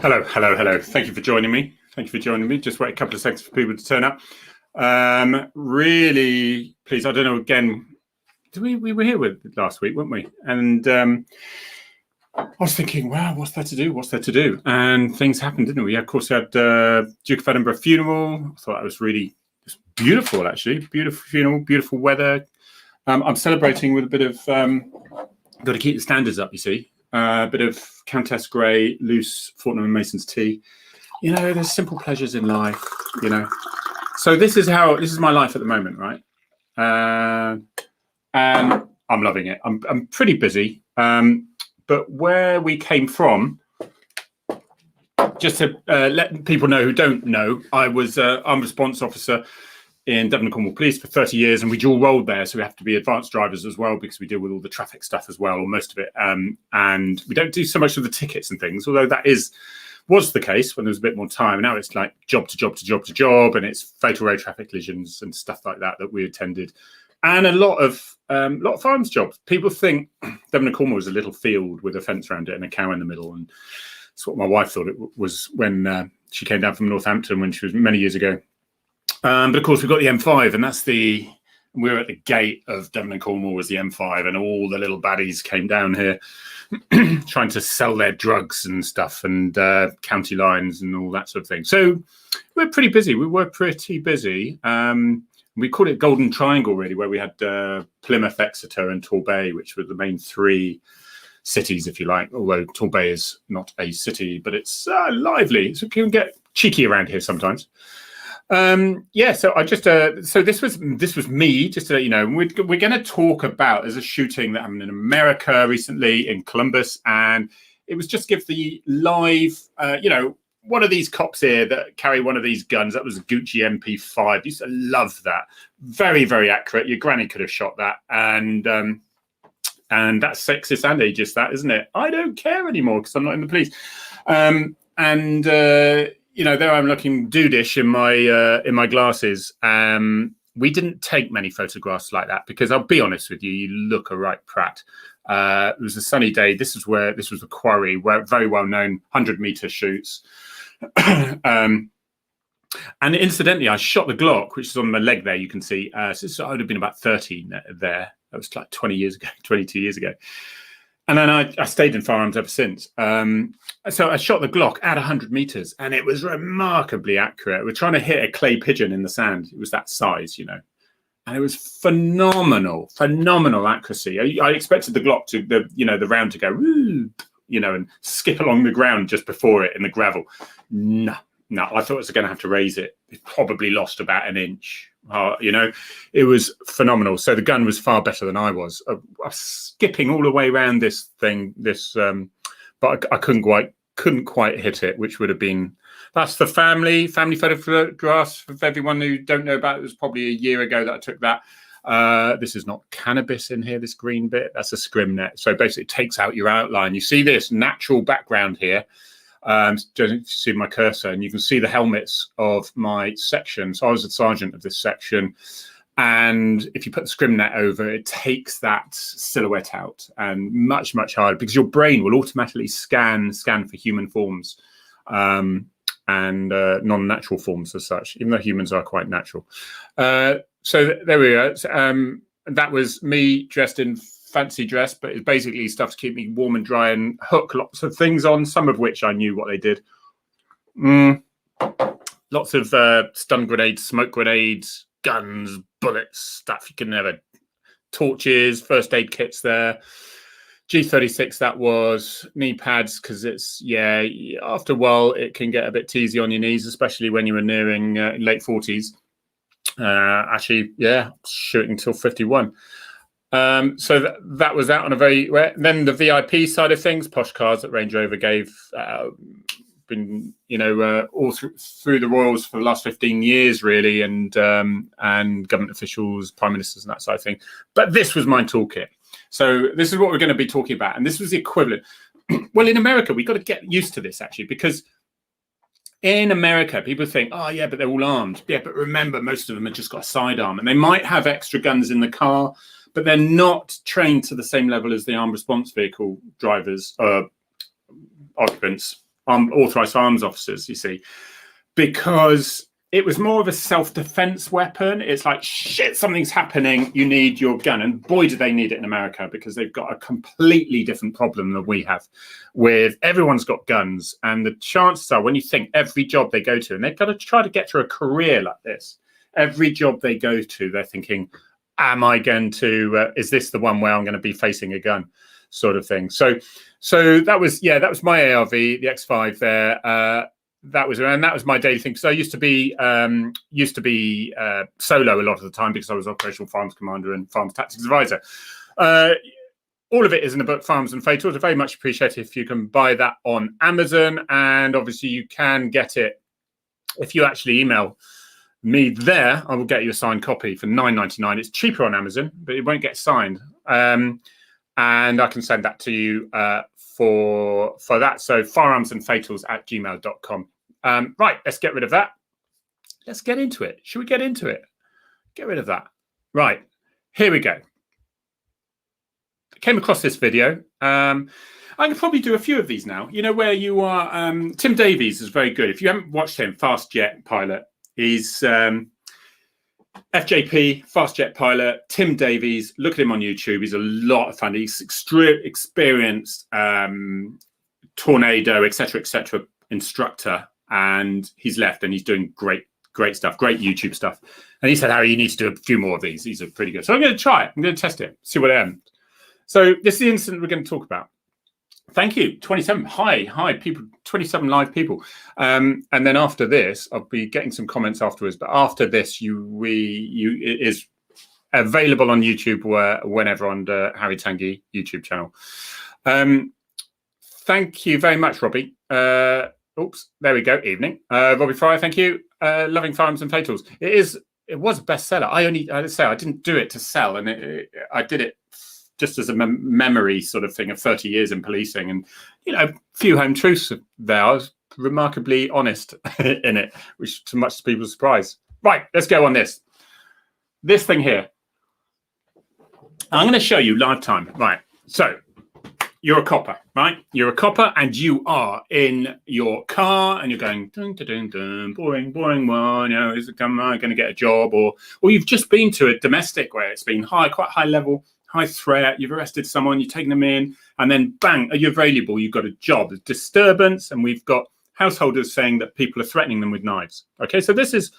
Hello, hello, hello. Thank you for joining me. Just wait a couple of seconds for people to turn up. Really pleased. I don't know, again, we were here last week, weren't we? And I was thinking, wow, what's there to do? And things happened, didn't we? Yeah, of course, we had Duke of Edinburgh funeral. I thought that was really beautiful, actually. Beautiful funeral, beautiful weather. I'm celebrating with a bit of, got to keep the standards up, you see. A bit of Countess Grey, loose Fortnum and Mason's tea. You know, there's simple pleasures in life, you know. So this is my life at the moment, right? And I'm loving it. I'm pretty busy. But where we came from, just to let people know who don't know, I was armed response officer in Devon and Cornwall Police for 30 years, and we dual rolled there, so we have to be advanced drivers as well because we deal with all the traffic stuff as well, or most of it. And we don't do so much of the tickets and things, although that was the case when there was a bit more time. Now it's like job to job, and it's fatal road traffic collisions and stuff like that we attended, and a lot of farms jobs. People think Devon and Cornwall was a little field with a fence around it and a cow in the middle, and that's what my wife thought it was when she came down from Northampton when she was many years ago. But of course, we've got the M5, and we're at the gate of Devon and Cornwall was the M5, and all the little baddies came down here trying to sell their drugs and stuff, and county lines and all that sort of thing. So we're pretty busy. We were pretty busy. We called it Golden Triangle, really, where we had Plymouth, Exeter, and Torbay, which were the main three cities, if you like, although Torbay is not a city, but it's lively. So you can get cheeky around here sometimes. So I just so this was me, just to let you know. We're going to talk about, there's a shooting that happened in America recently in Columbus, and it was just give the live one of these cops here that carry one of these guns. That was a Gucci MP5. Used to love that. Very, very accurate. Your granny could have shot that, and that's sexist and ageist, that, isn't it? I don't care anymore because I'm not in the police. There I'm looking dudish in my glasses. We didn't take many photographs like that because I'll be honest with you, you look a right prat. It was a sunny day. This was the quarry, where very well known 100-meter shoots. And incidentally, I shot the Glock, which is on my leg there. You can see. So I would have been about 30 there. That was like 22 years ago. And then I stayed in firearms ever since. So I shot the Glock at 100 meters, and it was remarkably accurate. We're trying to hit a clay pigeon in the sand. It was that size, you know. And it was phenomenal accuracy. I expected the Glock the round to go, woo, and skip along the ground just before it in the gravel. No, I thought I was going to have to raise it. It probably lost about an inch. It was phenomenal. So the gun was far better than I was. I was skipping all the way around this thing, but I couldn't quite hit it, which would have been. That's the family photographs. For everyone who don't know about it, was probably a year ago that I took that. This is not cannabis in here, this green bit. That's a scrim net. So basically it takes out your outline. You see this natural background here. Just see my cursor, and you can see the helmets of my section. So I was a sergeant of this section, and if you put the scrim net over, it takes that silhouette out, and much harder, because your brain will automatically scan for human forms and non-natural forms as such, even though humans are quite natural. So there we go. That was me dressed in fancy dress, but it's basically stuff to keep me warm and dry, and hook lots of things on, some of which I knew what they did. Lots of stun grenades, smoke grenades, guns, bullets, stuff you can never. Torches, first aid kits there. G36, that was knee pads, because it's, after a while it can get a bit teasy on your knees, especially when you were nearing late 40s. Shooting till 51. So that was that on a very. Then the VIP side of things, posh cars that Range Rover gave, been all through the Royals for the last 15 years really, and government officials, prime ministers, and that side of thing. But this was my toolkit. So this is what we're going to be talking about, and this was the equivalent. Well, in America, we got to get used to this actually, because in America, people think, oh yeah, but they're all armed. Yeah, but remember, most of them have just got a sidearm, and they might have extra guns in the car, but they're not trained to the same level as the armed response vehicle drivers, occupants authorized firearms officers, you see, because it was more of a self-defense weapon. It's like, shit, something's happening, you need your gun. And boy, do they need it in America, because they've got a completely different problem than we have with everyone's got guns. And the chances are, when you think every job they go to, and they've got to try to get through a career like this, every job they go to, they're thinking, am I going to, is this the one where I'm going to be facing a gun, sort of thing. So that was my ARV, the X5 there. That was my daily thing. So I used to be solo a lot of the time, because I was operational farms commander and farms tactics advisor. All of it is in the book, Farms and Fatals. I very much appreciate it if you can buy that on Amazon, and obviously you can get it if you actually email me there. I will get you a signed copy for $9.99. It's cheaper on Amazon, but it won't get signed, and I can send that to you for that. So firearmsandfatals@gmail.com. Right, let's get rid of that. Let's get into it. Should we get into it? Get rid of that. Right, here we go. I came across this video. I can probably do a few of these now. You know, where you are. Tim Davies is very good. If you haven't watched him, fast jet pilot. He's FJP, fast jet pilot, Tim Davies. Look at him on YouTube. He's a lot of fun. He's extremely experienced tornado, etc., instructor, and he's left and he's doing great stuff, great YouTube stuff. And he said, Harry, you need to do a few more of these. These are pretty good. So I'm going to try it. I'm going to test it, see what it ends. So this is the incident we're going to talk about. Thank you, 27. Hi, people, 27 live people. And then after this, I'll be getting some comments afterwards. But after this, it is available on YouTube whenever on the Harry Tangye YouTube channel. Thank you very much, Robbie. Oops, there we go. Evening, Robbie Fryer. Thank you. Loving Firearms and Fatals. It was a bestseller. I didn't do it to sell, and I did it just as a memory sort of thing of 30 years in policing, and a few home truths there. I was remarkably honest in it, which to much people's surprise. Right, let's go on this thing here. I'm going to show you live time. Right, so you're a copper, right? You're a copper, and you are in your car, and you're going dun, dun, dun, dun, boring one. Is it am I going to get a job, or you've just been to a domestic where it's been quite high level. High threat, you've arrested someone, you're taking them in, and then bang, are you available? You've got a job. There's disturbance, and we've got householders saying that people are threatening them with knives. Okay, so this is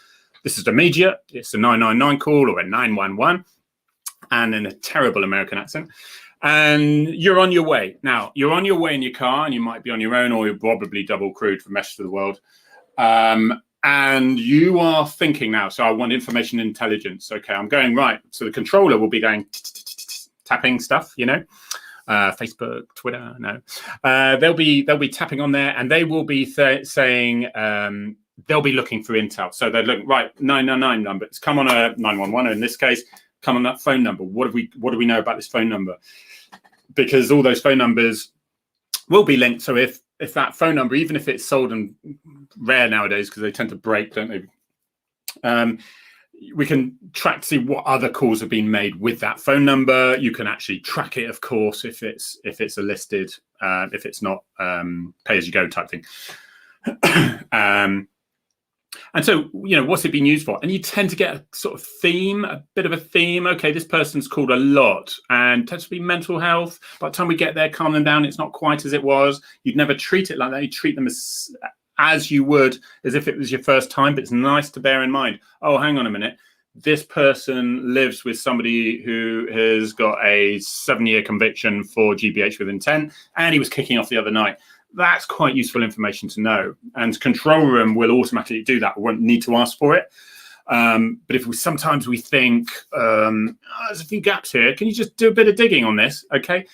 immediate. It's a 999 call or a 911, and in a terrible American accent. And you're on your way. Now, you're on your way in your car, and you might be on your own, or you're probably double crewed for Message of the World. And you are thinking now, so I want information intelligence. Okay, I'm going right. So the controller will be going tapping stuff, Facebook, Twitter. No, they'll be tapping on there, and they will be saying they'll be looking for intel. So they're looking right 999 number. It's come on a 911. In this case, come on that phone number. What do we know about this phone number? Because all those phone numbers will be linked. So if that phone number, even if it's sold and rare nowadays because they tend to break, don't they? We can track to see what other calls have been made with that phone number. You can actually track it, of course, if it's a listed, if it's not pay as you go type thing. And so, what's it been used for? And you tend to get a sort of theme, a bit of a theme. Okay, this person's called a lot, and tends to be mental health. By the time we get there, calm them down. It's not quite as it was. You'd never treat it like that. You treat them as you would as if it was your first time. But it's nice to bear in mind, oh, hang on a minute. This person lives with somebody who has got a 7-year conviction for GBH with intent, and he was kicking off the other night. That's quite useful information to know. And control room will automatically do that. We won't need to ask for it. But if sometimes we think, there's a few gaps here, can you just do a bit of digging on this? Okay.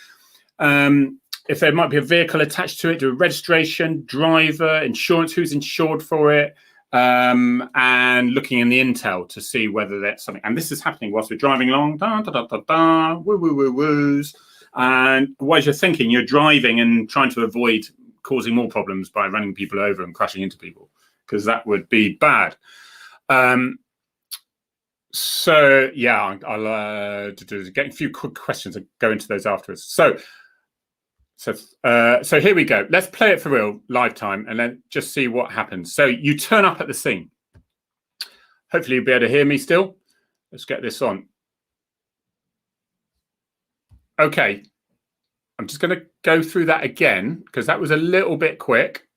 If there might be a vehicle attached to it, do a registration, driver, insurance, who's insured for it, and looking in the intel to see whether that's something. And this is happening whilst we're driving along, woo, woo, woo, woos. And while you're thinking, you're driving and trying to avoid causing more problems by running people over and crashing into people, because that would be bad. So yeah, I'll get a few quick questions and go into those afterwards. So So here we go. Let's play it for real, live time, and then just see what happens. So you turn up at the scene. Hopefully you'll be able to hear me still. Let's get this on. Okay. I'm just going to go through that again because that was a little bit quick.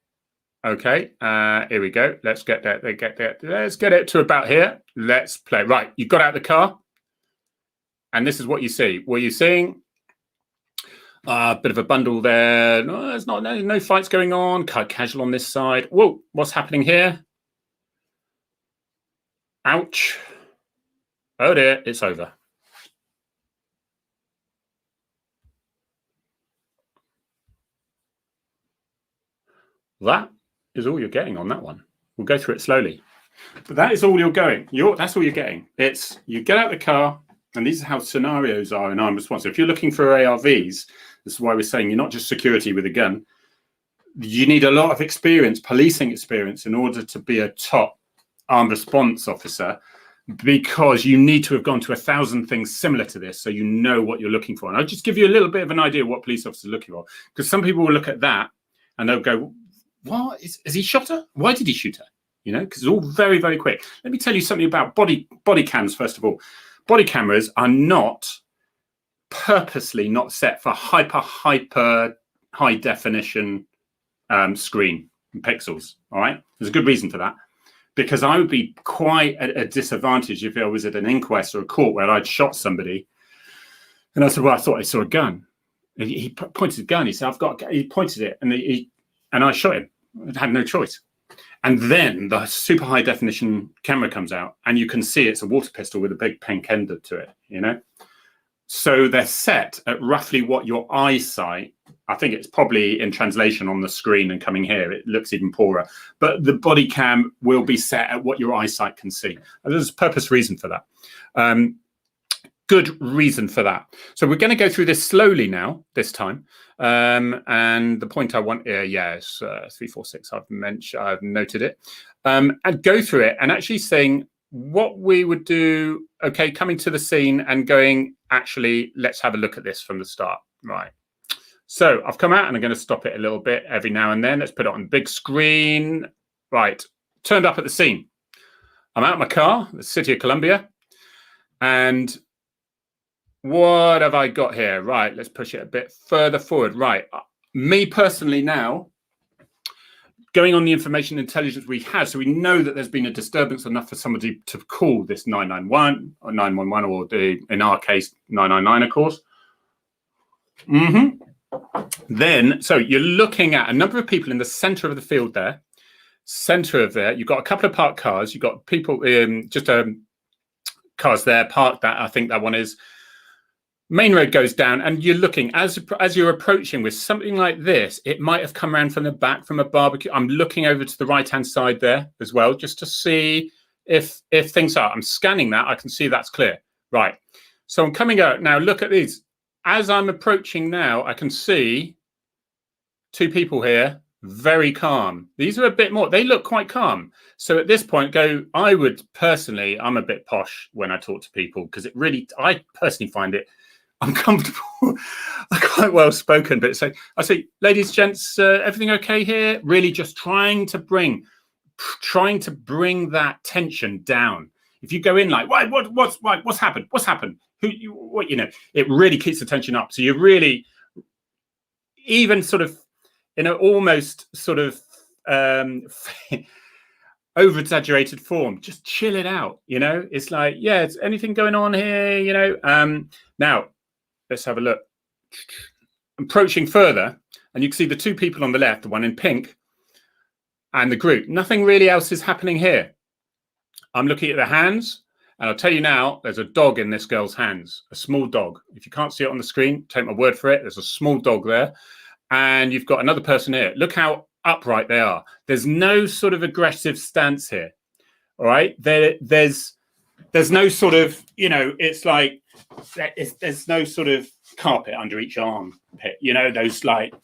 Okay. Here we go. Let's get that. Let's get it to about here. Let's play. Right. You got out of the car. And this is what you see. What are you seeing? A bit of a bundle there. No, there's no fights going on. Casual on this side. Whoa, what's happening here? Ouch. Oh dear, it's over. That is all you're getting on that one. We'll go through it slowly. But that is all you're going. That's all you're getting. It's you get out of the car, and these are how scenarios are in armed response. So if you're looking for ARVs, this is why we're saying you're not just security with a gun. You need a lot of experience, policing experience, in order to be a top armed response officer, because you need to have gone to 1,000 things similar to this so you know what you're looking for. And I'll just give you a little bit of an idea of what police officers are looking for, because some people will look at that and they'll go, what? Is he shot her? Why did he shoot her? You know, because it's all very, very quick. Let me tell you something about body cams, first of all. Body cameras are not purposely not set for hyper high definition screen and pixels. All right, there's a good reason for that, because I would be quite at a disadvantage if I was at an inquest or a court where I'd shot somebody and I said, well, I thought I saw a gun. And he pointed a gun. He said, he pointed it, and I shot him. I had no choice. And then the super high definition camera comes out and you can see it's a water pistol with a big pink end to it, you know? So they're set at roughly what your eyesight, I think it's probably in translation on the screen and coming here, it looks even poorer, but the body cam will be set at what your eyesight can see. And there's a purpose reason for that. Good reason for that. So we're going to go through this slowly now, this time. And the point I want here, is 346. I've noted it. And go through it and actually saying what we would do. Okay, coming to the scene and going, actually, let's have a look at this from the start. Right. So I've come out and I'm going to stop it a little bit every now and then. Let's put it on the big screen. Right. Turned up at the scene. I'm out of my car, the City of Columbia. And what have I got here? Right, let's push it a bit further forward. Right, me personally now, going on the information intelligence we have, so we know that there's been a disturbance enough for somebody to call this 991 or 911, or in our case, 999, of course. Then, so you're looking at a number of people in the center of the field there. Center of there, you've got a couple of parked cars. You've got people cars there parked. That I think that one is. Main road goes down and you're looking, as you're approaching with something like this, it might have come around from the back from a barbecue. I'm looking over to the right-hand side there as well, just to see if things are. I'm scanning that. I can see that's clear. Right. So I'm coming out now. Look at these. As I'm approaching now, I can see two people here, very calm. These are a bit more, they look quite calm. So at this point, I would personally, I'm a bit posh when I talk to people because I personally find it uncomfortable. I'm quite well spoken, but I say, ladies, gents, everything okay here? Really just trying to bring that tension down. If you go in like, what's happened? What's happened? It really keeps the tension up. So you really, even sort of in an almost sort of over exaggerated form, just chill it out. It's like, yeah, it's anything going on here, now let's have a look. Approaching further, and you can see the two people on the left, the one in pink, and the group. Nothing really else is happening here. I'm looking at the hands, and I'll tell you now, there's a dog in this girl's hands, a small dog. If you can't see it on the screen, take my word for it. There's a small dog there, and you've got another person here. Look how upright they are. There's no sort of aggressive stance here. All right, there's no sort of, it's like, there's no sort of carpet under each armpit, those like,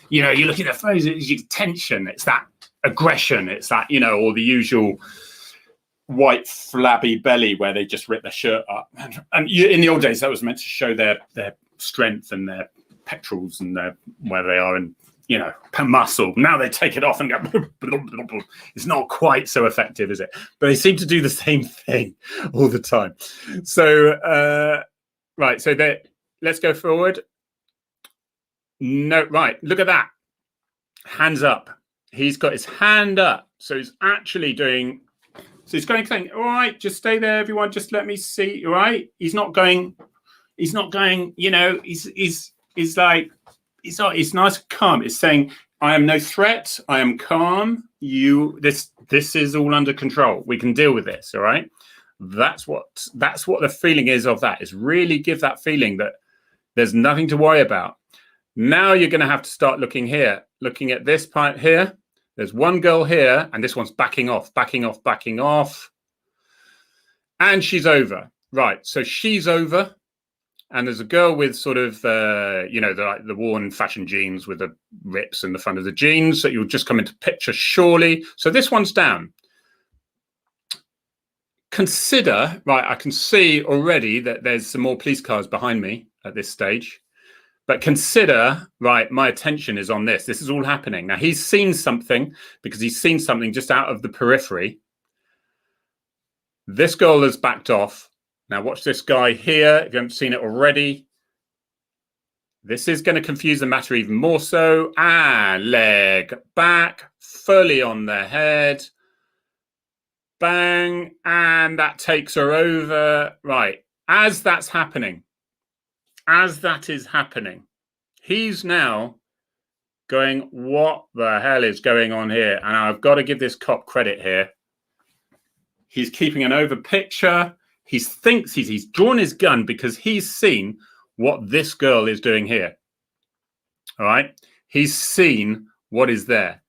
you look at their face, it's tension, it's that aggression, it's that, or the usual white flabby belly where they just rip their shirt up. And in the old days, that was meant to show their strength and their pectorals and where they are, and muscle. Now they take it off and go. It's not quite so effective, is it? But they seem to do the same thing all the time. So right, so let's go forward. No, right, look at that. Hands up. He's got his hand up. So he's actually doing. So he's going, all right, just stay there, everyone. Just let me see. All right. He's not going. He's like, it's nice and calm. It's saying, I am no threat. I am calm. This is all under control. We can deal with this. All right. That's what the feeling is of that. Is really give that feeling that there's nothing to worry about. Now you're going to have to start looking here, looking at this part here. There's one girl here, and this one's backing off. And she's over. Right, so she's over. And there's a girl with sort of, the worn fashion jeans with the rips in the front of the jeans that you'll just come into picture surely. So this one's down. Consider, right, I can see already that there's some more police cars behind me at this stage. But consider, right, my attention is on this. This is all happening. Now, he's seen something because he's seen something just out of the periphery. This girl has backed off. Now, watch this guy here. If you haven't seen it already, this is going to confuse the matter even more so. And leg back, fully on the head. Bang. And that takes her over. Right. As that is happening, he's now going, what the hell is going on here? And I've got to give this cop credit here. He's keeping an over picture. He thinks he's drawn his gun because he's seen what this girl is doing here. All right. He's seen what is there.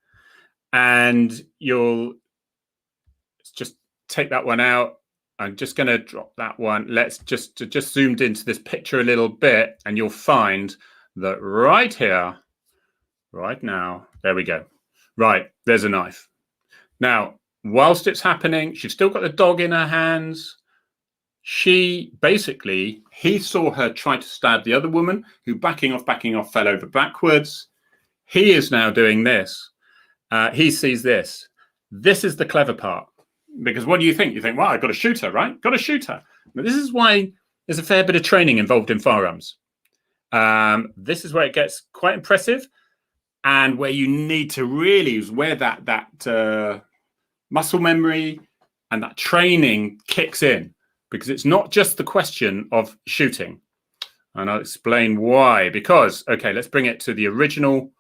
And you'll just take that one out. I'm just going to drop that one. Let's just zoomed into this picture a little bit, and you'll find that right here, right now, there we go. Right, there's a knife. Now, whilst it's happening, she's still got the dog in her hands. He saw her try to stab the other woman who backing off, fell over backwards. He is now doing this. He sees this. This is the clever part. Because what do you think? You think, well, I've got to shoot her, right? Got to shoot her. But this is why there's a fair bit of training involved in firearms. This is where it gets quite impressive, and where you need to really use where that muscle memory and that training kicks in, because it's not just the question of shooting. And I'll explain why. Because, okay, let's bring it to the original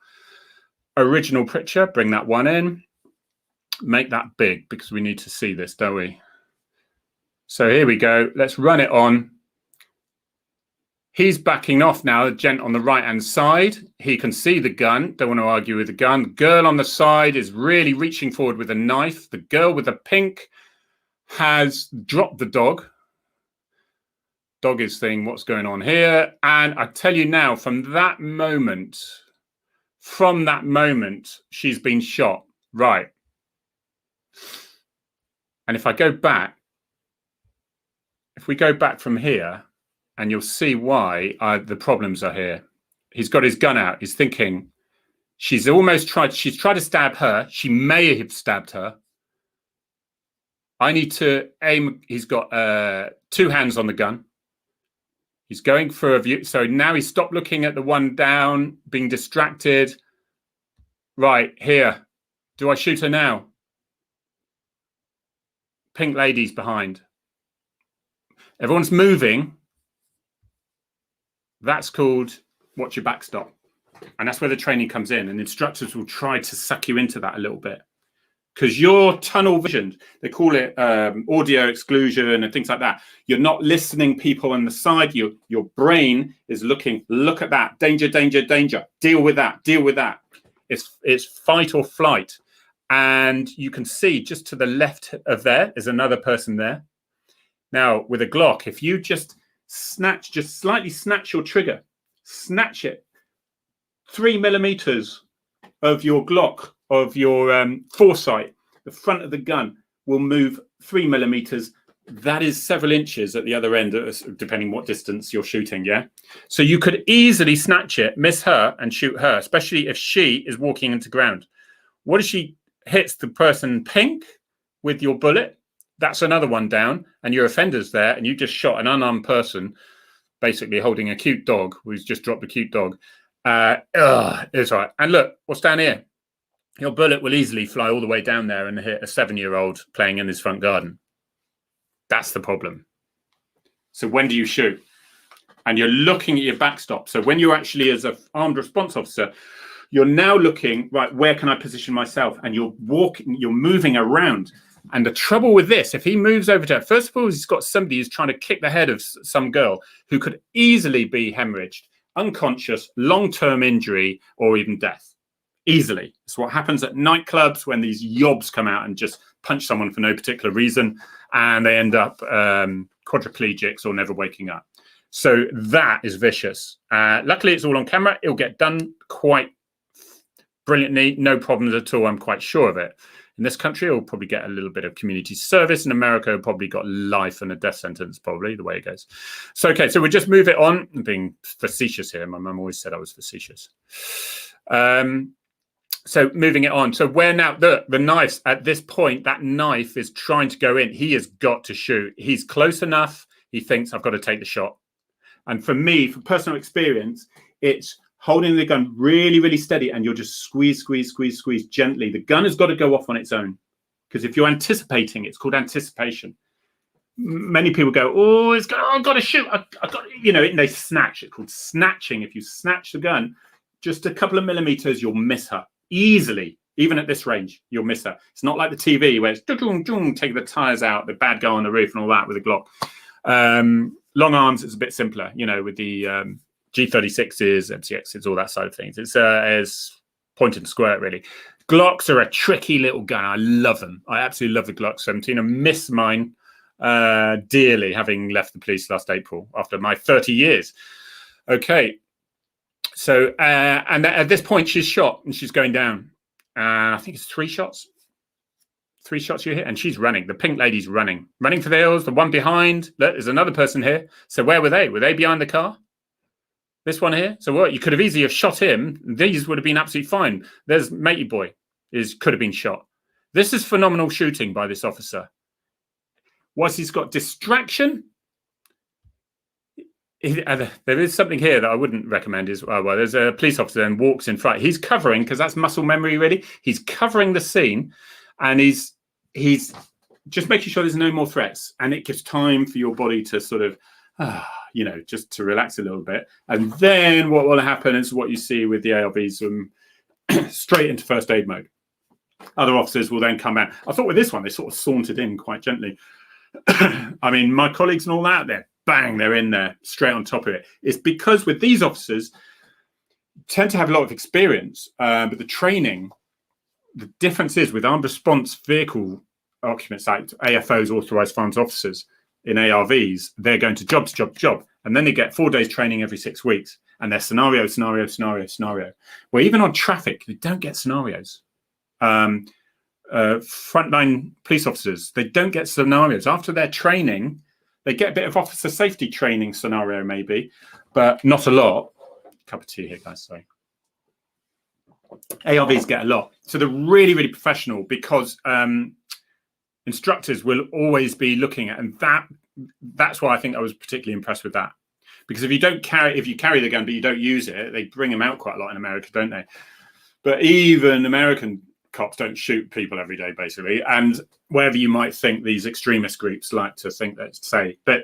picture. Bring that one in. Make that big because we need to see this, don't we? So here we go. Let's run it on. He's backing off now, the gent on the right-hand side. He can see the gun. Don't want to argue with the gun. The girl on the side is really reaching forward with a knife. The girl with the pink has dropped the dog. Dog is saying, what's going on here? And I tell you now, from that moment, she's been shot. Right. And if we go back from here, and you'll see why the problems are here. He's got his gun out. He's thinking, she's tried to stab her. She may have stabbed her. I need to aim. He's got 2 hands on the gun. He's going for a view. So now he's stopped looking at the one down, being distracted. Right, here. Do I shoot her now? Pink lady's behind. Everyone's moving. That's called watch your backstop. And that's where the training comes in. And instructors will try to suck you into that a little bit. Because you're tunnel visioned. They call it audio exclusion and things like that. You're not listening people on the side. Your brain is looking, look at that. Danger, danger, danger. Deal with that. Deal with that. It's fight or flight. And you can see just to the left of there is another person there. Now, with a Glock, if you just slightly snatch your trigger, snatch it 3 millimeters of your Glock, of your foresight, the front of the gun will move 3 millimeters that is several inches at the other end, depending what distance you're shooting, yeah? So you could easily snatch it, miss her, and shoot her, especially if she is walking into ground. What if she hits the person pink with your bullet? That's another one down, and your offender's there, and you just shot an unarmed person, basically holding a cute dog who's just dropped a cute dog. It's all right. And look, what's down here? Your bullet will easily fly all the way down there and hit a 7-year-old playing in his front garden. That's the problem. So when do you shoot? And you're looking at your backstop. So when you're actually, as an armed response officer, you're now looking, right, where can I position myself? And you're moving around. And the trouble with this, if he moves over to her, first of all, he's got somebody who's trying to kick the head of some girl who could easily be hemorrhaged, unconscious, long-term injury, or even death. Easily. It's what happens at nightclubs when these yobs come out and just punch someone for no particular reason, and they end up quadriplegics or never waking up. So that is vicious. Luckily, it's all on camera. It'll get done quite brilliantly. No problems at all. I'm quite sure of it. In this country, it'll probably get a little bit of community service. In America, it'll probably got life and a death sentence, probably, the way it goes. So, okay, so we'll just move it on. I'm being facetious here. My mum always said I was facetious. So moving it on. So where now the knife at this point, that knife is trying to go in. He has got to shoot. He's close enough. He thinks I've got to take the shot. And for me, from personal experience, it's holding the gun really, really steady. And you'll just squeeze gently. The gun has got to go off on its own. Because if you're anticipating, it's called anticipation. Many people go, oh, I've got to shoot. I've got, and they snatch. It's called snatching. If you snatch the gun, just a couple of millimeters, you'll miss her. Easily, even at this range, you'll miss her. It's not like the TV where it's take the tires out, the bad guy on the roof and all that with a Glock. Long arms, it's a bit simpler, with the G36s, MCXs, all that side of things. It's point and squirt, really. Glocks are a tricky little gun. I love them. I absolutely love the Glock 17. I miss mine dearly, having left the police last April after my 30 years. Okay. So, and at this point, she's shot and she's going down. I think it's 3 shots. 3 shots you hit, and she's running. The pink lady's running for the hills. The one behind, look, there's another person here. So where were they? Were they behind the car? This one here? So what? You could have easily have shot him. These would have been absolutely fine. There's Matey Boy could have been shot. This is phenomenal shooting by this officer. Once he's got distraction, there is something here that I wouldn't recommend is, well, there's a police officer and walks in front. He's covering, because that's muscle memory, really. He's covering the scene, and he's just making sure there's no more threats. And it gives time for your body to sort of, just to relax a little bit. And then what will happen is what you see with the ARVs, straight into first aid mode. Other officers will then come out. I thought with this one, they sort of sauntered in quite gently. I mean, my colleagues and all that, they're in there straight on top of it. It's because with these officers, tend to have a lot of experience, but the training, the difference is with armed response vehicle occupants like AFOs, authorized firearms officers in ARVs, they're going to job, and then they get 4 days training every 6 weeks, and they're scenario. Well, even on traffic, they don't get scenarios. Frontline police officers, they don't get scenarios after their training. They get a bit of officer safety training scenario, maybe, but not a lot. Cup of tea here, guys, sorry. ARVs get a lot. So they're really, really professional, because instructors will always be looking at, and that's why I think I was particularly impressed with that. Because if you carry the gun but you don't use it, they bring them out quite a lot in America, don't they? But even American cops don't shoot people every day, basically. And wherever you might think these extremist groups like to think that, say, but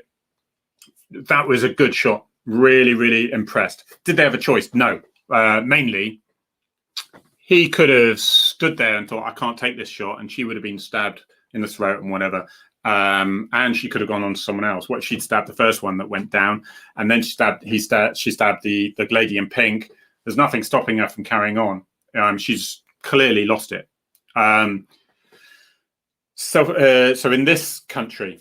that was a good shot. Really, really impressed. Did they have a choice? No. Mainly, he could have stood there and thought, I can't take this shot, and she would have been stabbed in the throat and whatever. And she could have gone on to someone else. What, she'd stabbed the first one that went down, and then she stabbed the lady in pink. There's nothing stopping her from carrying on. She's clearly lost it. So in this country,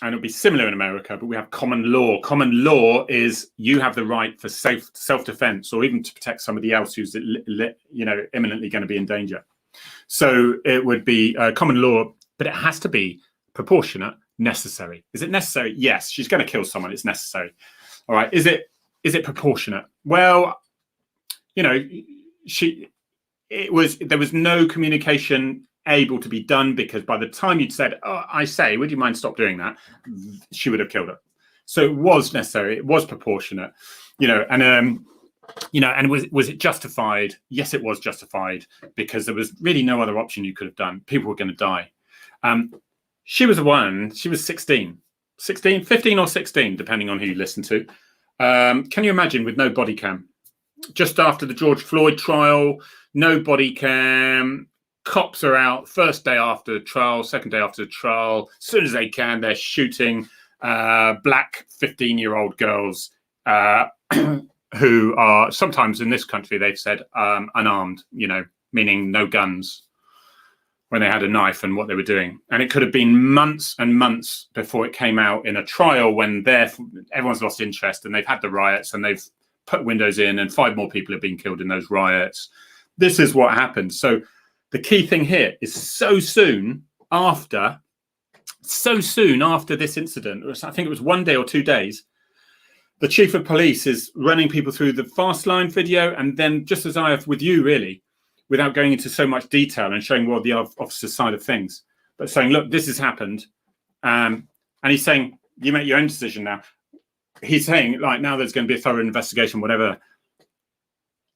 and it'll be similar in America, but we have common law. Common law is you have the right for self-defense, or even to protect somebody else who's imminently going to be in danger. So it would be common law, but it has to be proportionate necessary? Is it necessary? Yes, she's going to kill someone. It's necessary. All right. Is it proportionate? Well, you know, there was no communication able to be done, because by the time you'd said, "Oh, I say, would you mind stop doing that?" she would have killed her. So it was necessary. It was proportionate, and was it justified? Yes, it was justified, because there was really no other option you could have done. People were going to die. She was 16, 15 or 16, depending on who you listen to. Can you imagine, with no body cam? Just after the George Floyd trial, no body cam. Cops are out first day after the trial, second day after the trial. As soon as they can, they're shooting black 15-year-old girls who are, sometimes in this country, they've said unarmed, meaning no guns, when they had a knife and what they were doing. And it could have been months and months before it came out in a trial, when everyone's lost interest and they've had the riots and they've put windows in and 5 more people have been killed in those riots. This is what happened. So the key thing here is so soon after this incident, I think it was 1 day or 2 days, the chief of police is running people through the fast line video, and then, just as I have with you, really, without going into so much detail and showing the officer's side of things, but saying, look, this has happened. And he's saying, you make your own decision now. He's saying, like, now there's going to be a thorough investigation, whatever.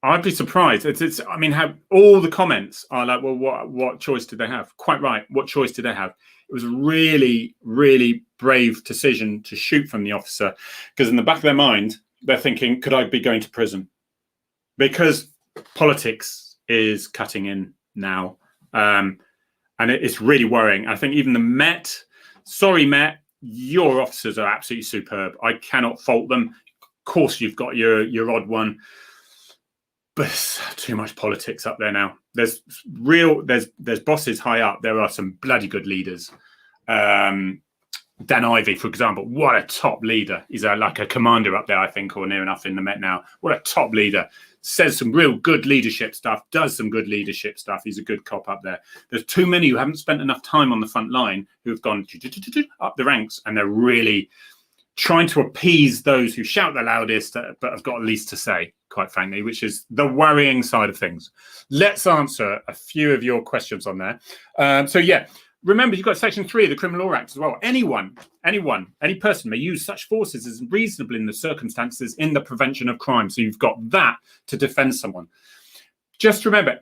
I'd be surprised. How all the comments are like, well, what choice did they have? Quite right. What choice did they have? It was a really, really brave decision to shoot from the officer, because in the back of their mind, they're thinking, could I be going to prison? Because politics is cutting in now. And it's really worrying. I think even the Met, sorry, Met, your officers are absolutely superb. I cannot fault them. Of course, you've got your odd one. But there's too much politics up there now. There's bosses high up. There are some bloody good leaders. Dan Ivey, for example, what a top leader. He's like a commander up there, I think, or near enough in the Met now. What a top leader. Says some real good leadership stuff, does some good leadership stuff. He's a good cop up there. There's too many who haven't spent enough time on the front line, who have gone up the ranks, and they're really trying to appease those who shout the loudest, but have got least to say, quite frankly, which is the worrying side of things. Let's answer a few of your questions on there. Remember, you've got Section 3 of the Criminal Law Act as well. Any person may use such forces as reasonable in the circumstances in the prevention of crime. So you've got that to defend someone. Just remember,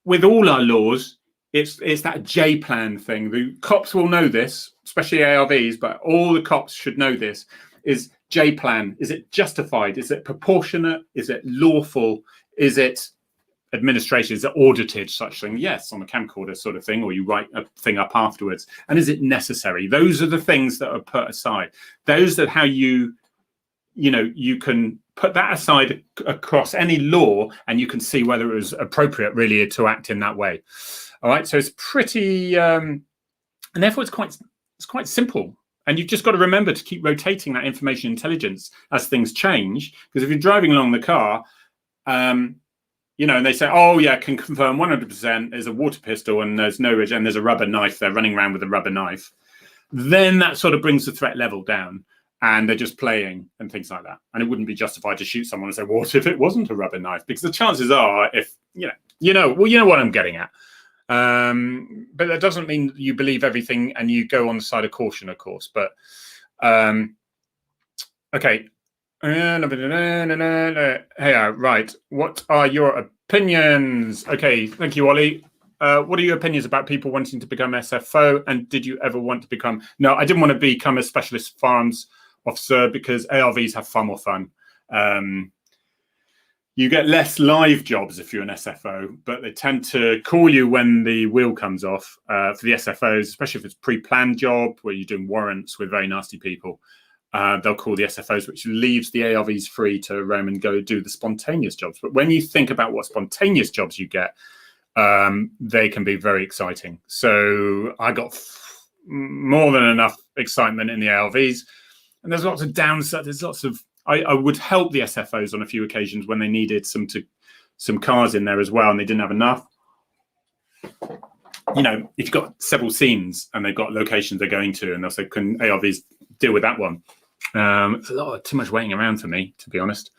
with all our laws, it's that J plan thing. The cops will know this, especially ARVs, but all the cops should know this. Is J plan? Is it justified? Is it proportionate? Is it lawful? Is it administration? Is it audited? Such thing? Yes, on a camcorder sort of thing, or you write a thing up afterwards. And is it necessary? Those are the things that are put aside. Those are how you can put that aside across any law, and you can see whether it was appropriate really to act in that way. All right, so it's pretty, and therefore it's quite simple. And you've just got to remember to keep rotating that information intelligence as things change. Because if you're driving along the car, and they say, oh yeah, can confirm 100% there's a water pistol and there's and there's a rubber knife, they're running around with a rubber knife, then that sort of brings the threat level down, and they're just playing and things like that. And it wouldn't be justified to shoot someone and say, what if it wasn't a rubber knife? Because the chances are, if you know what I'm getting at. But that doesn't mean you believe everything and you go on the side of caution, of course. But okay. Hey, right. What are your opinions? Okay, thank you, Ollie. What are your opinions about people wanting to become SFO? And did you ever want to become? No, I didn't want to become a specialist firearms officer because ARVs have far more fun. You get less live jobs if you're an SFO, but they tend to call you when the wheel comes off for the SFOs, especially if it's a pre-planned job where you're doing warrants with very nasty people. They'll call the SFOs, which leaves the ARVs free to roam and go do the spontaneous jobs. But when you think about what spontaneous jobs you get, they can be very exciting. So I got more than enough excitement in the ARVs. And there's lots of downsides. There's lots of... I would help the SFOs on a few occasions when they needed some cars in there as well, and they didn't have enough. you know, if you've got several scenes and they've got locations they're going to, and they'll say, can ARVs deal with that one? It's too much waiting around for me, to be honest.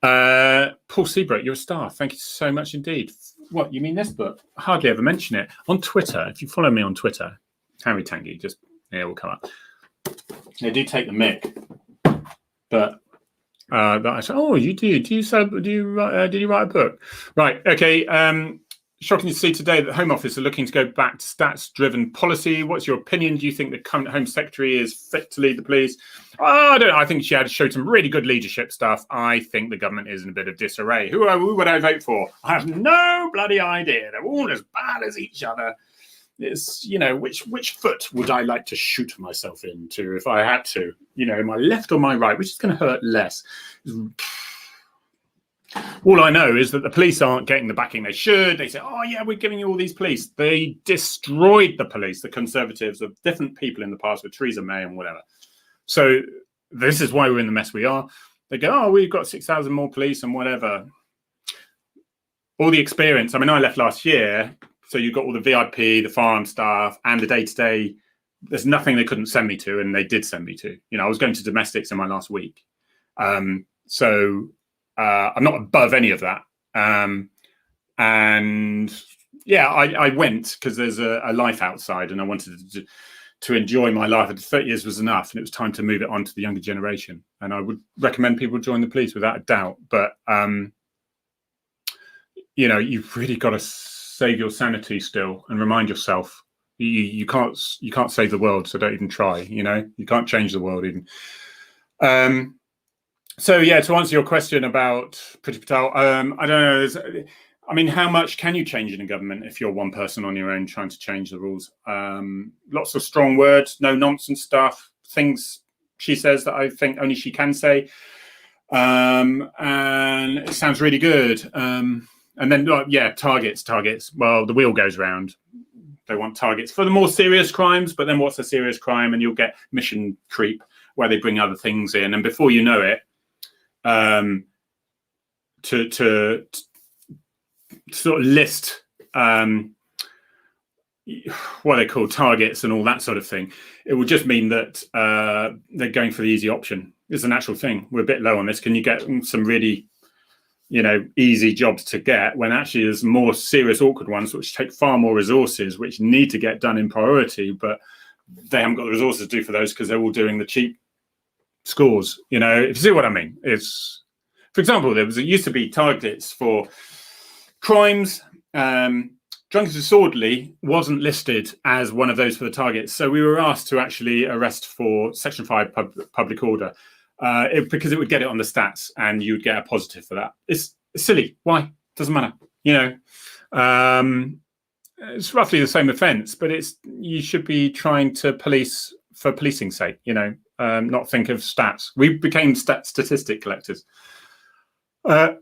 Paul Seabrook, you're a star. Thank you so much indeed. What, you mean this book? I hardly ever mention it. On Twitter, if you follow me on Twitter, Harry Tangye, just, yeah, will come up. They do take the mick, but I said, oh, you do. Did you write a book? Right. Okay. Shocking to see today that the Home Office are looking to go back to stats-driven policy. What's your opinion? Do you think the current Home Secretary is fit to lead the police? I don't know. I think she showed some really good leadership stuff. I think the government is in a bit of disarray. Who would I vote for? I have no bloody idea. They're all as bad as each other. It's, you know, which foot would I like to shoot myself into if I had to? You know, my left or my right? Which is going to hurt less? All I know is that the police aren't getting the backing they should. They say, oh, yeah, we're giving you all these police. They destroyed the police, the Conservatives, of different people in the past with Theresa May and whatever. So this is why we're in the mess we are. They go, oh, we've got 6,000 more police and whatever. All the experience. I mean, I left last year. So you've got all the VIP, the firearm staff, and the day-to-day. There's nothing they couldn't send me to, and they did send me to. You know, I was going to domestics in my last week. So I'm not above any of that. And yeah, I went because there's a life outside, and I wanted to enjoy my life. 30 years was enough, and it was time to move it on to the younger generation. And I would recommend people join the police without a doubt. But, you know, you've really got to save your sanity still and remind yourself you can't save the world, so don't even try. You know, you can't change the world even. So yeah, to answer your question about Priti Patel, I don't know. I mean, how much can you change in a government if you're one person on your own trying to change the rules? Lots of strong words, no nonsense stuff, things she says that I think only she can say, and it sounds really good. And then, yeah, targets. Well, the wheel goes round. They want targets for the more serious crimes, but then what's a serious crime? And you'll get mission creep where they bring other things in, and before you know it, to sort of list what they call targets and all that sort of thing, it will just mean that they're going for the easy option. It's a natural thing. We're a bit low on this. Can you get some really, you know, easy jobs to get when actually there's more serious, awkward ones which take far more resources, which need to get done in priority, but they haven't got the resources to do for those because they're all doing the cheap scores. You know, if you see what I mean. It's, for example, it used to be targets for crimes. Drunk and disorderly wasn't listed as one of those for the targets, so we were asked to actually arrest for Section 5 public order. Because it would get it on the stats and you would get a positive for that. It's silly. Why? Doesn't matter. You know, it's roughly the same offence, but you should be trying to police for policing's sake, you know, not think of stats. We became statistic collectors. I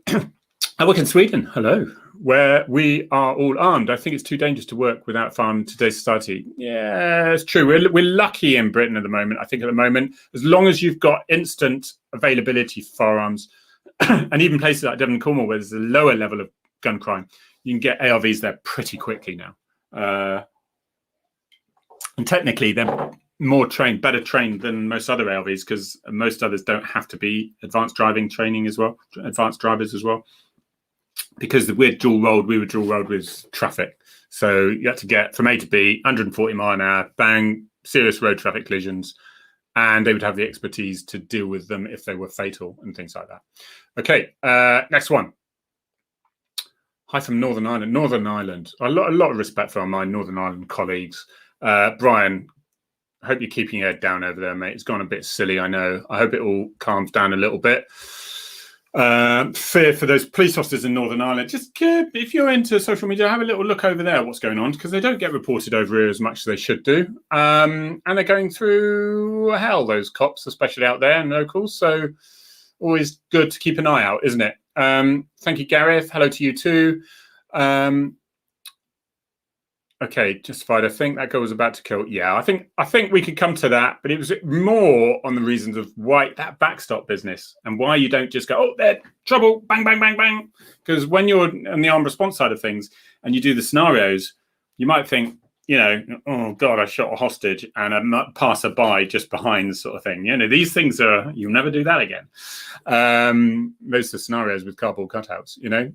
work in Sweden, hello, where we are all armed. I think it's too dangerous to work without firearms in today's society. Yeah, it's true. We're lucky in Britain at the moment. I think at the moment, as long as you've got instant availability for firearms, and even places like Devon and Cornwall, where there's a lower level of gun crime, you can get ARVs there pretty quickly now. And technically, they're better trained than most other ARVs, because most others don't have to be advanced drivers as well. Because we're dual rolled, we were dual rolled with traffic. So you had to get from A to B, 140 mile an hour, bang, serious road traffic collisions, and they would have the expertise to deal with them if they were fatal and things like that. Okay, next one. Hi from Northern Ireland. Northern Ireland. A lot of respect for my Northern Ireland colleagues. Brian, I hope you're keeping your head down over there, mate. It's gone a bit silly, I know. I hope it all calms down a little bit. Fear for those police officers in Northern Ireland. Just if you're into social media, have a little look over there what's going on, because they don't get reported over here as much as they should do, and they're going through hell, those cops, especially out there and locals. So always good to keep an eye out, isn't it? Thank you, Gareth. Hello to you too. Okay, Justified. I think that girl was about to kill. Yeah, I think we could come to that, but it was more on the reasons of why that backstop business and why you don't just go, oh, they're trouble, bang, bang, bang, bang. Because when you're on the armed response side of things and you do the scenarios, you might think, you know, oh God, I shot a hostage and a passerby just behind, sort of thing. You know, these things are, you'll never do that again. Those are the scenarios with cardboard cutouts, you know.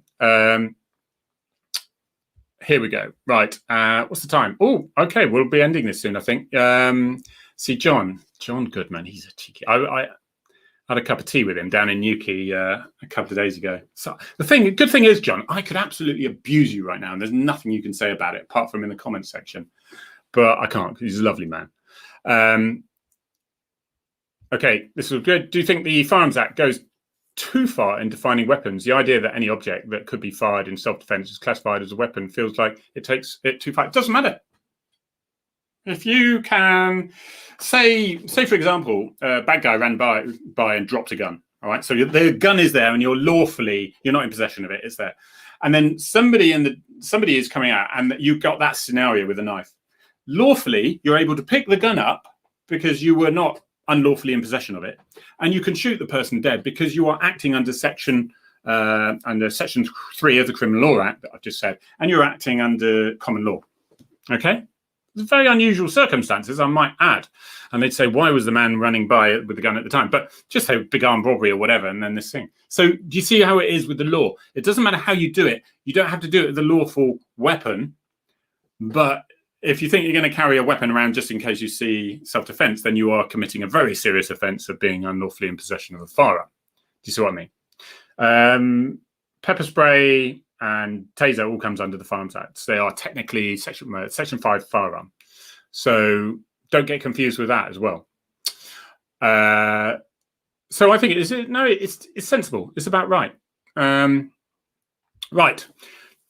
Here we go. Right. What's the time? Oh, okay. We'll be ending this soon, I think. See, John Goodman, he's a cheeky. I had a cup of tea with him down in Newquay a couple of days ago. So the good thing is, John, I could absolutely abuse you right now, and there's nothing you can say about it apart from in the comments section. But I can't, because he's a lovely man. Okay, this was good. Do you think the Firearms Act goes too far in defining weapons? The idea that any object that could be fired in self-defense is classified as a weapon feels like it takes it too far. It doesn't matter. If you can say for example, a bad guy ran by and dropped a gun. All right, so the gun is there, and you're not in possession of it. It's there, and then somebody is coming out, and you've got that scenario with a knife. Lawfully, you're able to pick the gun up because you were not unlawfully in possession of it, and you can shoot the person dead because you are acting under section 3 of the Criminal Law Act that I've just said, and you're acting under common law. Okay. Very unusual circumstances, I might add. And they'd say, why was the man running by with the gun at the time? But just say big armed robbery or whatever, and then this thing. So do you see how it is with the law? It doesn't matter how you do it. You don't have to do it with a lawful weapon. But if you think you're going to carry a weapon around just in case you see self-defense, then you are committing a very serious offence of being unlawfully in possession of a firearm. Do you see what I mean? Pepper spray and taser all comes under the Firearms Act. So they are technically section 5 firearm. So don't get confused with that as well. So I think it's sensible. It's about right. Right.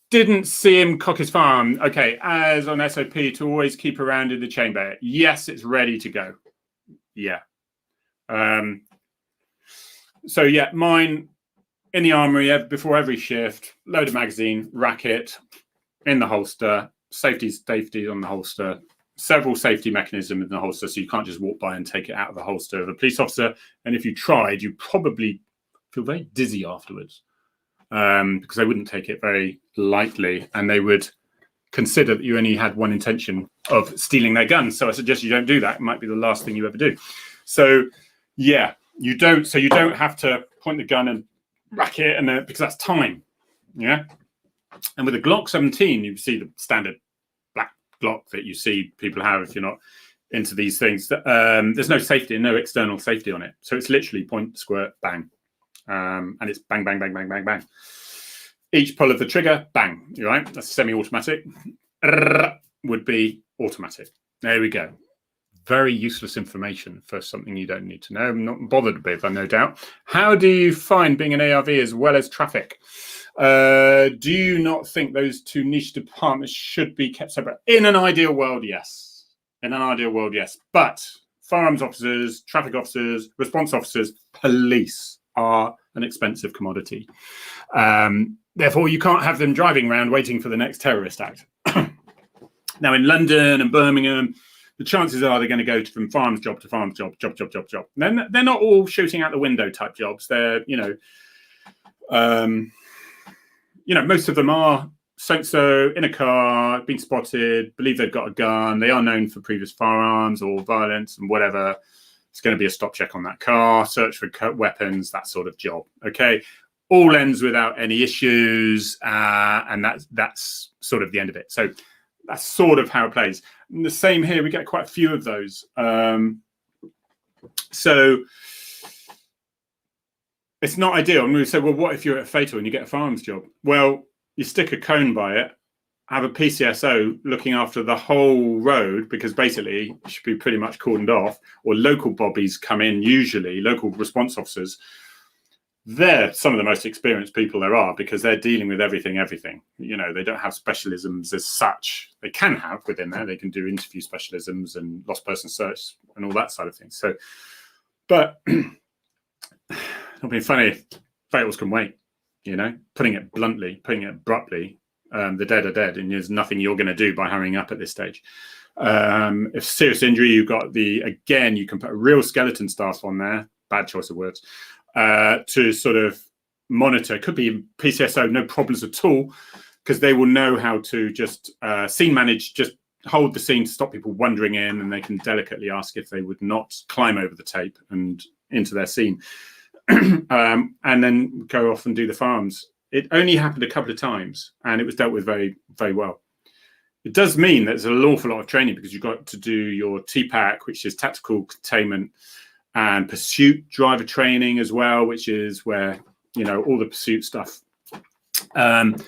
Didn't see him cock his firearm. Okay, as on SOP, to always keep around in the chamber. Yes, it's ready to go. Yeah. So yeah, mine in the armory before every shift, load of magazine, rack it in the holster, safety on the holster, several safety mechanisms in the holster, so you can't just walk by and take it out of the holster of a police officer. And if you tried, you'd probably feel very dizzy afterwards, because they wouldn't take it very lightly, and they would consider that you only had one intention of stealing their gun. So I suggest you don't do that. It might be the last thing you ever do. So yeah, you don't have to point the gun and rack it, and because that's time. Yeah. And with a Glock 17, you see the standard black Glock that you see people have if you're not into these things. There's no safety and no external safety on it. So it's literally point, squirt, bang. And it's bang, bang, bang, bang, bang, bang. Each pull of the trigger, bang. You're right. That's semi-automatic. Would be automatic. There we go. Very useless information for something you don't need to know. I'm not bothered with, no doubt. How do you find being an ARV as well as traffic? Do you not think those two niche departments should be kept separate? In an ideal world, yes. In an ideal world, yes. But firearms officers, traffic officers, response officers, police are an expensive commodity. Therefore, you can't have them driving around waiting for the next terrorist act. Now, in London and Birmingham, the chances are they're going to go from farms job to farms job. Then they're not all shooting out the window type jobs. They're, most of them are so in a car, being spotted, believe they've got a gun. They are known for previous firearms or violence and whatever. It's going to be a stop check on that car, search for weapons, that sort of job. Okay, all ends without any issues, and that's sort of the end of it. So that's sort of how it plays. And the same here, we get quite a few of those. So it's not ideal. And we say, well, what if you're at a fatal and you get a firearms job? Well, you stick a cone by it, have a PCSO looking after the whole road, because basically it should be pretty much cordoned off, or local bobbies come in, usually local response officers. They're some of the most experienced people there are, because they're dealing with everything. They don't have specialisms as such. They can have within there. They can do interview specialisms and lost person search and all that side of things. So, but not being funny, fatals can wait. Putting it bluntly, putting it abruptly, the dead are dead, and there's nothing you're going to do by hurrying up at this stage. If serious injury, you've got you can put a real skeleton staff on there. Bad choice of words. To sort of monitor. Could be PCSO, no problems at all. because they will know how to just scene manage, just hold the scene to stop people wandering in, and they can delicately ask if they would not climb over the tape and into their scene, and then go off and do the firearms. It only happened a couple of times, and it was dealt with very, very well. It does mean that there's an awful lot of training, because you've got to do your TPAC, which is tactical containment, and pursuit driver training as well, which is where, all the pursuit stuff, and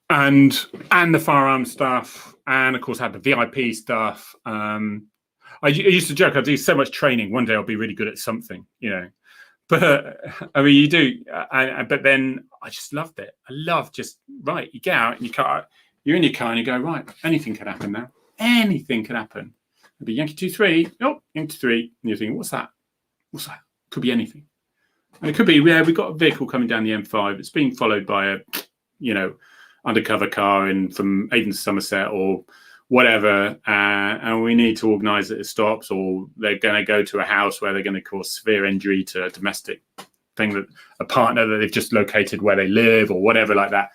the firearm stuff, and of course had the VIP stuff. I used to joke, I do so much training, one day I'll be really good at something, But I mean, you do. But then I just loved it. I love just, right, you get out and you're in your car and you go, right, anything could happen now. Anything could happen. It'd be Yankee 2-3. Oh, Yankee 2-3. And you're thinking, what's that? What's that? Could be anything. And it could be, yeah, we've got a vehicle coming down the M5. It's being followed by a, undercover car from Aden to Somerset or whatever, and we need to organise that it stops, or they're going to go to a house where they're going to cause severe injury to a domestic thing, that a partner that they've just located where they live or whatever like that.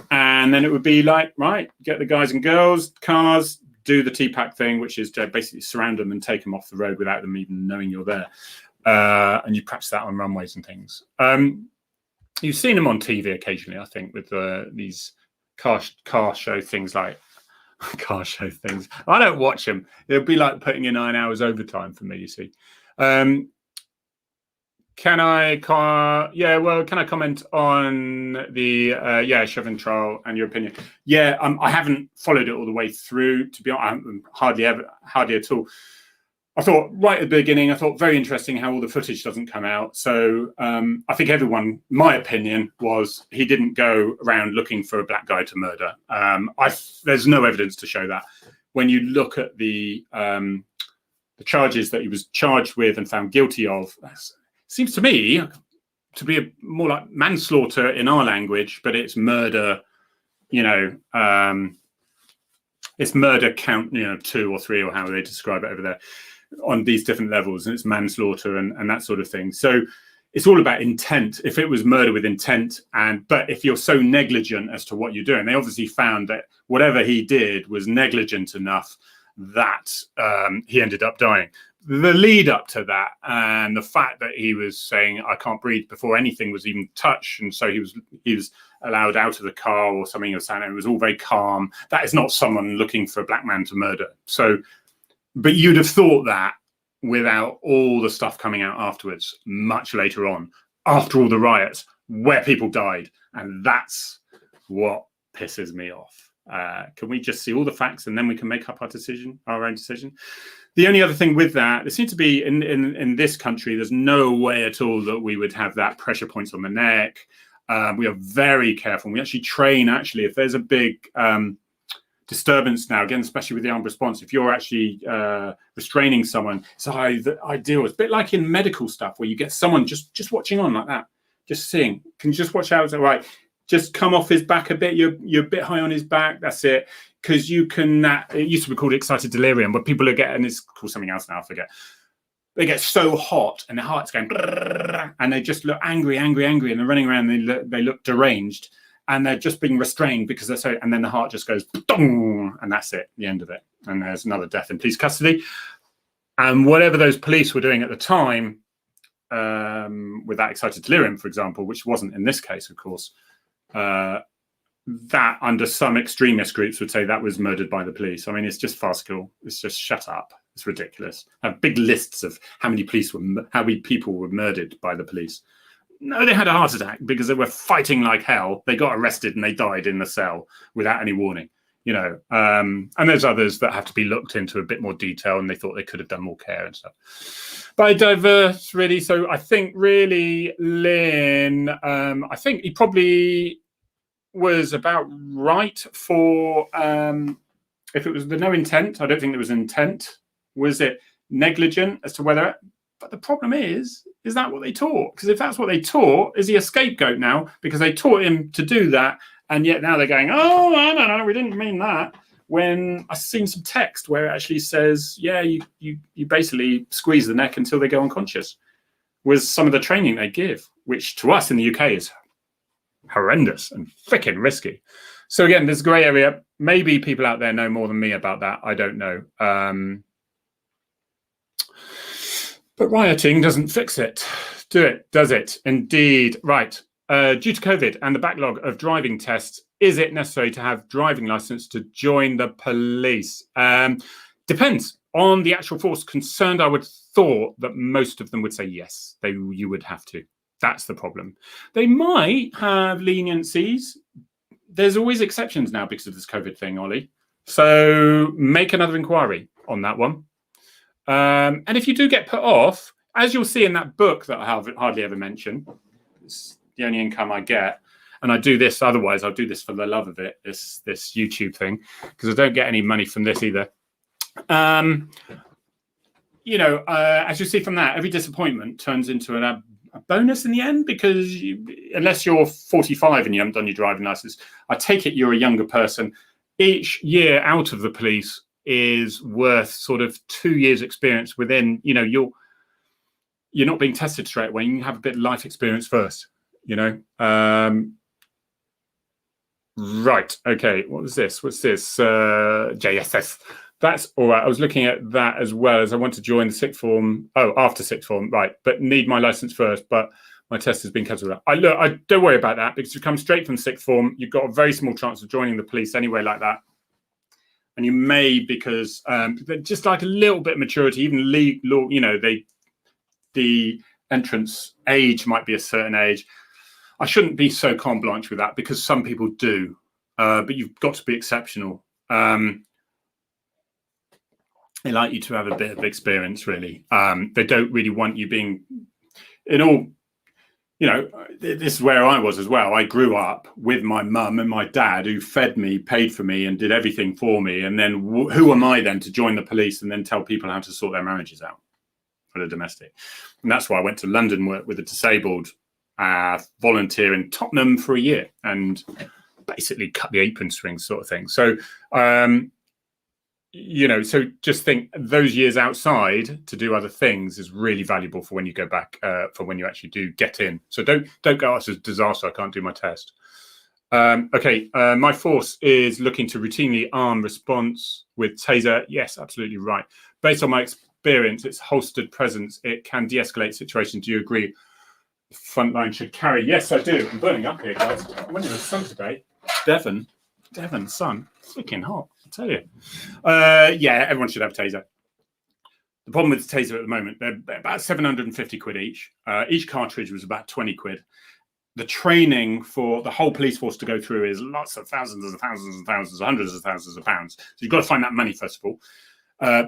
And then it would be like, right, get the guys and girls, cars, do the TPAC thing, which is to basically surround them and take them off the road without them even knowing you're there. And you practice that on runways and things. You've seen them on TV occasionally, I think, with these car show things like car show things. I don't watch them. It'll be like putting in 9 hours overtime for me, you see. Can I comment on the Chauvin trial and your opinion? Yeah, I haven't followed it all the way through, to be honest. Hardly at all. I thought right at the beginning, very interesting how all the footage doesn't come out. So I think everyone, my opinion was, he didn't go around looking for a black guy to murder. There's no evidence to show that. When you look at the charges that he was charged with and found guilty of, seems to me to be more like manslaughter in our language, but it's murder, it's murder count, 2 or 3 or however they describe it over there on these different levels, and it's manslaughter and that sort of thing. So it's all about intent. If it was murder with intent, but if you're so negligent as to what you're doing, they obviously found that whatever he did was negligent enough that he ended up dying. The lead up to that, and the fact that he was saying, I can't breathe, before anything was even touched, and so he was allowed out of the car or something, and it was all very calm. That is not someone looking for a black man to murder. So, but you'd have thought that without all the stuff coming out afterwards, much later on, after all the riots, where people died. And that's what pisses me off. Can we just see all the facts and then we can make up our own decision? The only other thing with that, there seems to be in this country, there's no way at all that we would have that pressure points on the neck. We are very careful. We actually train, if there's a big disturbance now, again, especially with the armed response, if you're actually restraining someone, it's ideal. It's a bit like in medical stuff where you get someone just watching on like that, just seeing. Can you just watch out? Right, just come off his back a bit. You're a bit high on his back. That's it. Because you can. It used to be called excited delirium, but people are getting, it's called something else now. I forget. They get so hot and their heart's going, and they just look angry, and they're running around. And they look deranged. And they're just being restrained because they're so, and then the heart just goes, and that's it, the end of it. And there's another death in police custody. And whatever those police were doing at the time, with that excited delirium, for example, which wasn't in this case, of course, that under some extremist groups would say that was murdered by the police. I mean, it's just farcical. It's just shut up. It's ridiculous. I have big lists of how many people were murdered by the police. No, they had a heart attack because they were fighting like hell. They got arrested and they died in the cell without any warning, and there's others that have to be looked into a bit more detail, and they thought they could have done more care and stuff. But I diverse, really. So I think really Lynn, I think he probably was about right for, if it was the no intent, I don't think there was intent. Was it negligent as to whether, but the problem is that what they taught? Because if that's what they taught, is he a scapegoat now? Because they taught him to do that, and yet now they're going, oh, I don't know, we didn't mean that. When I've seen some text where it actually says, yeah, you basically squeeze the neck until they go unconscious, was some of the training they give, which to us in the UK is horrendous and freaking risky. So again, there's a grey area. Maybe people out there know more than me about that. I don't know. But rioting doesn't fix it. Does it? Indeed. Right. Due to COVID and the backlog of driving tests, is it necessary to have driving license to join the police? Depends on the actual force concerned. I would thought that most of them would say yes, you would have to. That's the problem. They might have leniencies. There's always exceptions now because of this COVID thing, Ollie. So make another inquiry on that one. And if you do get put off, as you'll see in that book that I hardly ever mention, it's the only income I get, and I do this, otherwise I'll do this for the love of it, this YouTube thing, because I don't get any money from this either. You know, as you see from that, every disappointment turns into a bonus in the end, because unless you're 45 and you haven't done your driving license, I take it you're a younger person. Each year out of the police is worth sort of 2 years experience within, you know, you're not being tested straight away. You can have a bit of life experience first, you know. Right. Okay. What was this? What's this? JSS. That's all right. I was looking at that as well, as I want to join the sixth form. Oh, after sixth form. Right. But need my license first. But my test has been cancelled. I don't worry about that, because you come straight from sixth form, you've got a very small chance of joining the police anyway like that. And you may, because just like a little bit of maturity, even legal, you know, the entrance age might be a certain age. I shouldn't be so carte blanche with that, because some people do, but you've got to be exceptional. They like you to have a bit of experience, really. They don't really want you being, in all, you know, this is where I was as well. I grew up with my mum and my dad, who fed me, paid for me, and did everything for me. And then who am I then to join the police and then tell people how to sort their marriages out for the domestic? And that's why I went to London, work with the disabled, volunteer in Tottenham for a year, and basically cut the apron strings sort of thing. So, you know, so just think those years outside to do other things is really valuable for when you go back, for when you actually do get in. So don't go, it's a disaster, I can't do my test. Okay, my force is looking to routinely arm response with taser. Yes, absolutely right. Based on my experience, its holstered presence, it can de-escalate situations. Do you agree? The front line should carry. Yes, I do. I'm burning up here, guys. I went in the sun today. Devon sun, freaking hot, I tell you. Yeah, everyone should have a taser. The problem with the taser at the moment, they're about 750 quid each. Each cartridge was about 20 quid. The training for the whole police force to go through is lots of thousands and thousands and thousands, hundreds of thousands of pounds. So you've got to find that money, first of all.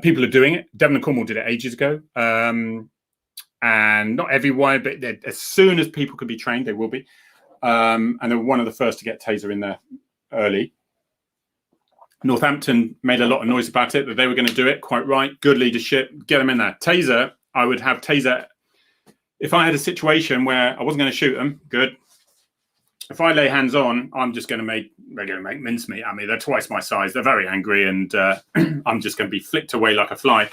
People are doing it. Devon and Cornwall did it ages ago. And not everyone, but as soon as people can be trained, they will be. And they were one of the first to get taser in there early. Northampton made a lot of noise about it, that they were going to do it. Quite right. Good leadership. Get them in there. Taser, I would have taser. If I had a situation where I wasn't going to shoot them, good. If I lay hands on, I'm just going to make, they're going to make mincemeat at me. They're twice my size. They're very angry, and I'm just going to be flicked away like a fly.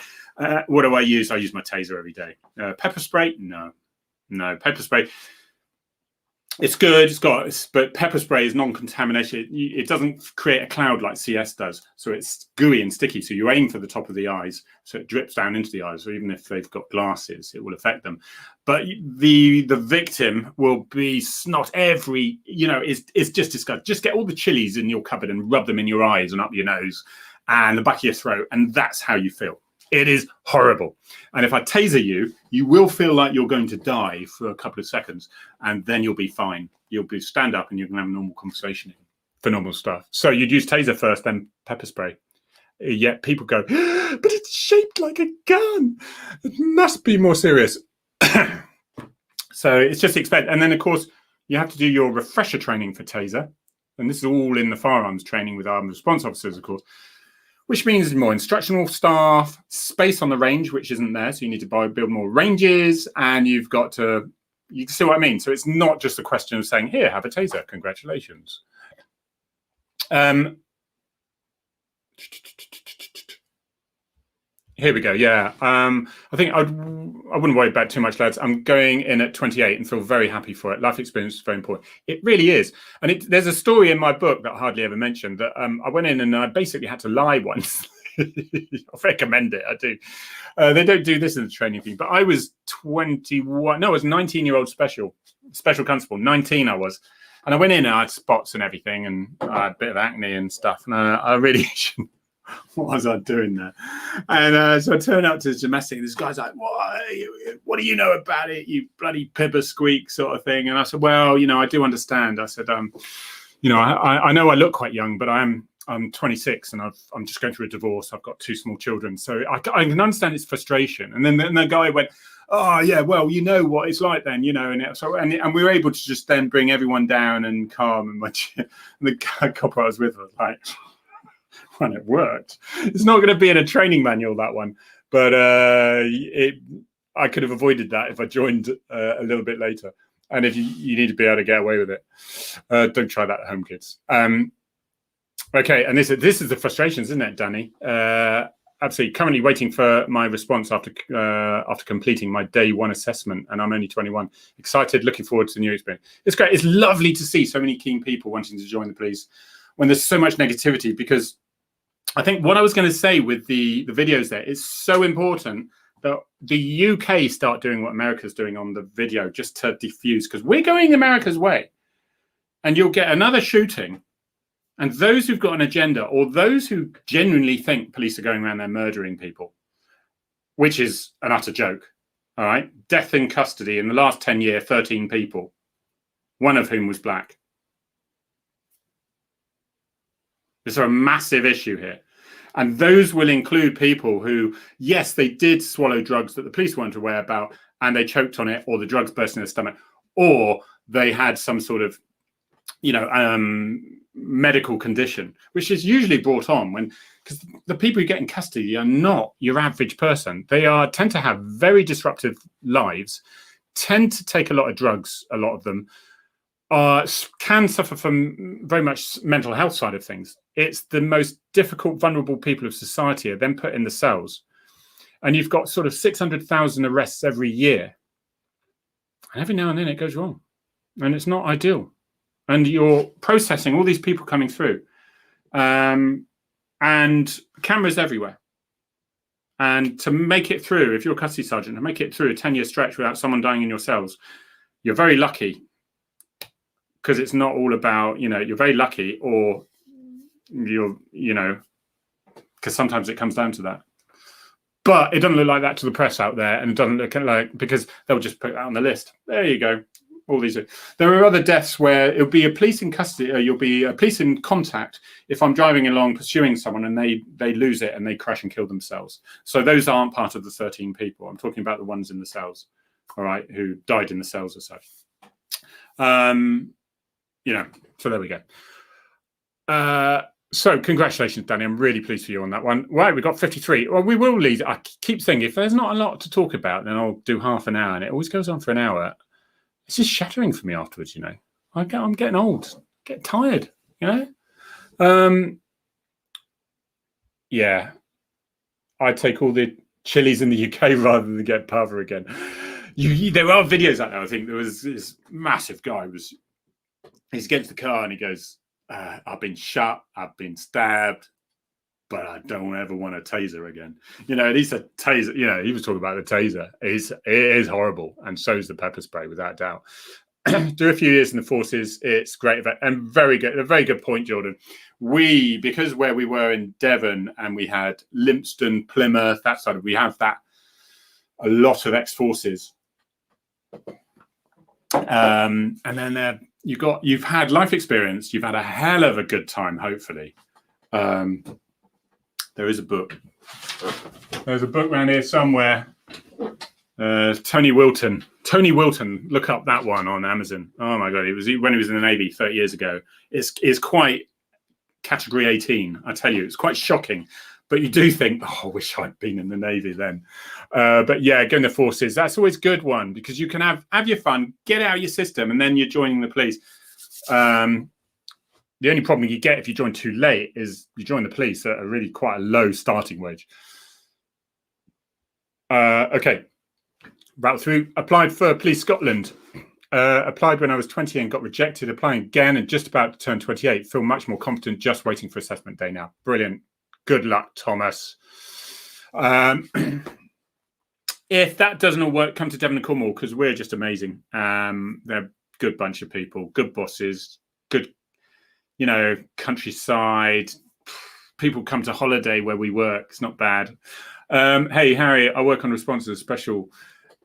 What do I use? I use my taser every day. Pepper spray? No. Pepper spray. It's good. But pepper spray is non-contamination. It doesn't create a cloud like CS does. So it's gooey and sticky. So you aim for the top of the eyes, so it drips down into the eyes. So even if they've got glasses, it will affect them. But the victim will be snot every. It's just disgusting. Just get all the chilies in your cupboard and rub them in your eyes and up your nose and the back of your throat, and that's how you feel. It is horrible. And if I taser you, you will feel like you're going to die for a couple of seconds, and then you'll be fine. You'll be stand up and you can have a normal conversation for normal stuff. So you'd use taser first, then pepper spray. Yet people go, but it's shaped like a gun. It must be more serious. So it's just expensive. And then, of course, you have to do your refresher training for taser. And this is all in the firearms training with armed response officers, of course, which means more instructional staff, space on the range, which isn't there. So you need to build more ranges, and you've got to, you see what I mean? So it's not just a question of saying, here, have a taser, congratulations. Here we go. Yeah. I think I wouldn't worry about too much, lads. I'm going in at 28 and feel very happy for it. Life experience is very important. It really is. And there's a story in my book that I hardly ever mentioned that I went in and I basically had to lie once. I recommend it. I do. They don't do this in the training thing, but I was 21. No, I was 19-year-old special constable. 19 I was. And I went in and I had spots and everything and I had a bit of acne and stuff. And I really shouldn't. What was I doing there? And so I turn up to the domestic, and this guy's like, what do you know about it, you bloody pibber squeak sort of thing? And I said, well, I do understand. I said, I know I look quite young, but I'm 26 and I'm just going through a divorce. I've got 2 small children. So I can understand its frustration. And then the guy went, oh, yeah, well, you know what it's like then, and we were able to just then bring everyone down and calm. And the couple I was with was like, when it worked. It's not going to be in a training manual, that one, but I could have avoided that if I joined a little bit later. And if you need to be able to get away with it, don't try that at home, kids. Okay, and this is the frustrations, isn't it, Danny? Absolutely. Currently waiting for my response after completing my day 1 assessment, and I'm only 21. Excited, looking forward to the new experience. It's great. It's lovely to see so many keen people wanting to join the police when there's so much negativity, because I think what I was going to say with the videos there is so important that the UK start doing what America's doing on the video, just to diffuse, because we're going America's way. And you'll get another shooting. And those who've got an agenda, or those who genuinely think police are going around there murdering people, which is an utter joke, all right? Death in custody in the last 10 years, 13 people, one of whom was black. There's a massive issue here. And those will include people who, yes, they did swallow drugs that the police weren't aware about, and they choked on it, or the drugs burst in their stomach, or they had some sort of, medical condition, which is usually brought on because the people who get in custody are not your average person. They tend to have very disruptive lives, tend to take a lot of drugs, a lot of them, can suffer from very much mental health side of things. It's the most difficult, vulnerable people of society are then put in the cells. And you've got sort of 600,000 arrests every year. And every now and then it goes wrong. And it's not ideal. And you're processing all these people coming through. And cameras everywhere. And to make it through, if you're a custody sergeant, to make it through a 10-year stretch without someone dying in your cells, you're very lucky. Because it's not all about, you're very lucky, or because sometimes it comes down to that. But it doesn't look like that to the press out there, and it doesn't look like, because they'll just put that on the list. There you go. All these. There are other deaths where it'll be a police in custody, or you'll be a police in contact if I'm driving along pursuing someone and they lose it and they crash and kill themselves. So those aren't part of the 13 people. I'm talking about the ones in the cells, all right, who died in the cells or so. So there we go. So congratulations, Danny. I'm really pleased for you on that one. Right, we've got 53. Well, we will lead. I keep saying if there's not a lot to talk about, then I'll do half an hour, and it always goes on for an hour. It's just shattering for me afterwards, I'm getting old, get tired, Yeah, I'd take all the chilies in the UK rather than get pava again. There are videos out there. I think there was this massive guy he's against the car and he goes, I've been shot, I've been stabbed, but I don't ever want a taser again. And he said taser, he was talking about the taser. It is horrible, and so is the pepper spray, without doubt. Do a few years in the forces, it's great, and very good. A very good point, Jordan. Because where we were in Devon and we had Lympstone, Plymouth, that side, we have that, a lot of ex-forces. And then you've had life experience, you've had a hell of a good time, hopefully. There is a book. There's a book around here somewhere. Tony Wilton. Look up that one on Amazon. Oh my God, it was when he was in the Navy 30 years ago. It's quite category 18. I tell you, it's quite shocking. But you do think, I wish I'd been in the Navy then. But yeah, going to forces, that's always a good one, because you can have your fun, get out of your system, and then you're joining the police. The only problem you get if you join too late is you join the police at a really quite a low starting wage. Okay. Rattled through. Applied for Police Scotland. Applied when I was 20 and got rejected. Applying again and just about to turn 28. Feel much more confident just waiting for assessment day now. Brilliant. Good luck, Thomas. If that doesn't all work, come to Devon and Cornwall because we're just amazing. They're a good bunch of people, good bosses, good, countryside. People come to holiday where we work. It's not bad. Hey, Harry, I work on responses special.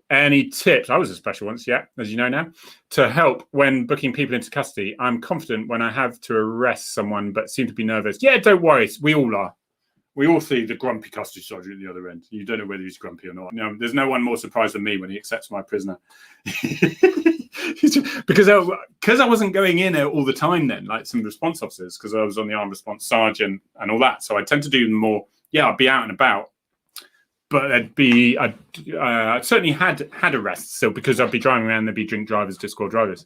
Any tips? I was a special once, yeah, as you know now, to help when booking people into custody. I'm confident when I have to arrest someone, but seem to be nervous. Yeah, don't worry. We all are. We all see the grumpy custody sergeant at the other end. You don't know whether he's grumpy or not. There's no one more surprised than me when he accepts my prisoner. because I wasn't going in all the time then, like some response officers, because I was on the armed response sergeant and all that. So I tend to do more, I'd be out and about. But I certainly had arrests still because I'd be driving around, there'd be drink drivers, discord drivers.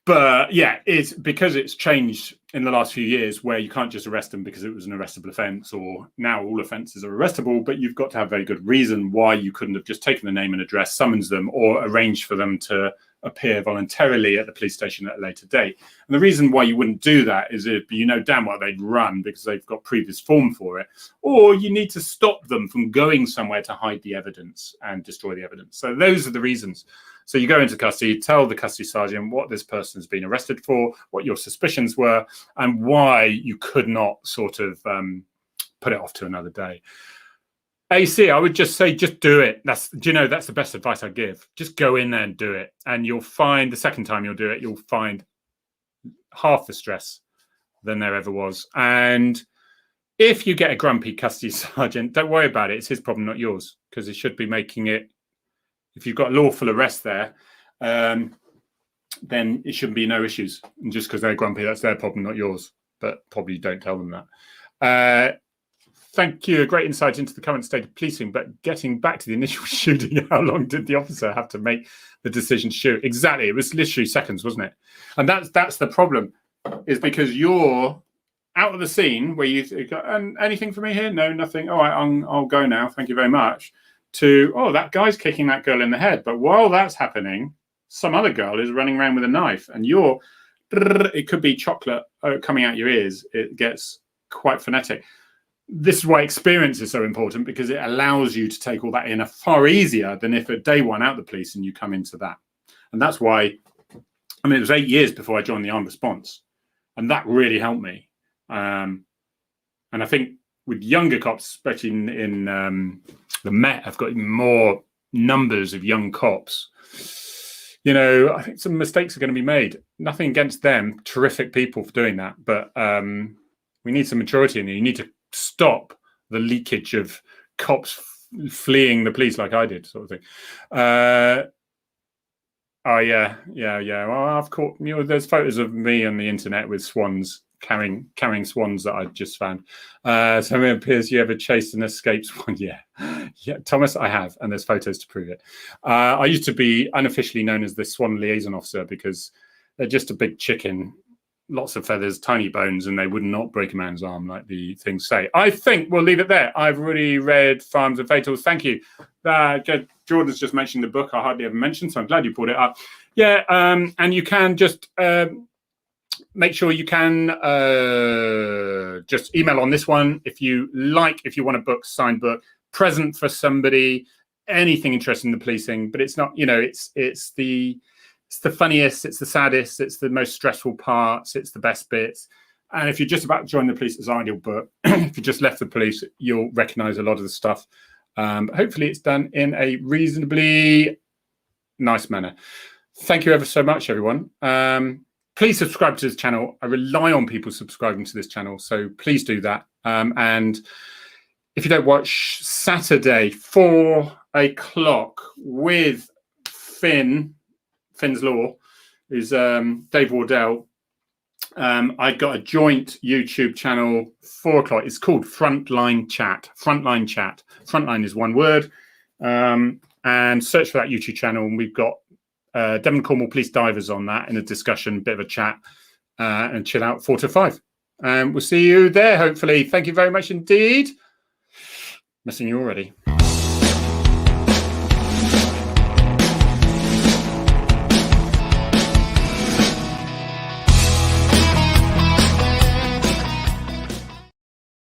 But yeah, it's because it's changed in the last few years where you can't just arrest them because it was an arrestable offence, or now all offences are arrestable, but you've got to have a very good reason why you couldn't have just taken the name and address, summons them, or arranged for them to appear voluntarily at the police station at a later date. And the reason why you wouldn't do that is if damn well they'd run because they've got previous form for it, or you need to stop them from going somewhere to hide the evidence and destroy the evidence. So those are the reasons. So you go into custody, tell the custody sergeant what this person has been arrested for, what your suspicions were, and why you could not sort of put it off to another day. AC, I would just say, just do it. That's the best advice I give. Just go in there and do it. And you'll find the second time you'll do it, you'll find half the stress than there ever was. And if you get a grumpy custody sergeant, don't worry about it. It's his problem, not yours, because he should be making it. If you've got lawful arrest there, then it shouldn't be no issues. And just because they're grumpy, that's their problem, not yours. But probably don't tell them that. Thank you. A great insight into the current state of policing. But getting back to the initial shooting, how long did the officer have to make the decision to shoot? Exactly. It was literally seconds, wasn't it? And that's the problem, is because you're out of the scene where you go, anything for me here? No, nothing. All right, I'll go now. Thank you very much. To, that guy's kicking that girl in the head. But while that's happening, some other girl is running around with a knife, and it could be chocolate coming out your ears. It gets quite frenetic. This is why experience is so important, because it allows you to take all that in far easier than if at day one out the police and you come into that. And that's why, it was 8 years before I joined the armed response, and that really helped me. And I think with younger cops, especially in the Met, I've got even more numbers of young cops. I think some mistakes are going to be made. Nothing against them, terrific people for doing that, but we need some maturity in there. You need to stop the leakage of cops fleeing the police like I did, sort of thing. Yeah. Well, I've caught, there's photos of me on the internet with swans, carrying swans that I just found. So it appears you ever chased and escaped swan. Yeah, Thomas, I have, and there's photos to prove it. I used to be unofficially known as the swan liaison officer because they're just a big chicken, lots of feathers, tiny bones, and they would not break a man's arm like the things say. I think we'll leave it there. I've already read Farms and Fatals. Thank you. Jordan's just mentioned the book I hardly ever mentioned, so I'm glad you brought it up. Yeah, and you can just make sure you can just email on this one if you want a book, signed book, present for somebody, anything interested in the policing. But it's not, it's the funniest, it's the saddest, it's the most stressful parts, it's the best bits. And if you're just about to join the police, it's an ideal book. If you just left the police, you'll recognize a lot of the stuff. But hopefully it's done in a reasonably nice manner. Thank you ever so much, everyone. Please subscribe to this channel. I rely on people subscribing to this channel, so please do that. And if you don't watch Saturday, 4 o'clock with Finn's Law, is Dave Wardell. I got a joint YouTube channel, 4 o'clock. It's called Frontline Chat. Frontline Chat. Frontline is one word. And search for that YouTube channel, and we've got Devon Cornwall Police Divers on that in a discussion, bit of a chat, and chill out 4 to 5. We'll see you there, hopefully. Thank you very much indeed. Missing you already.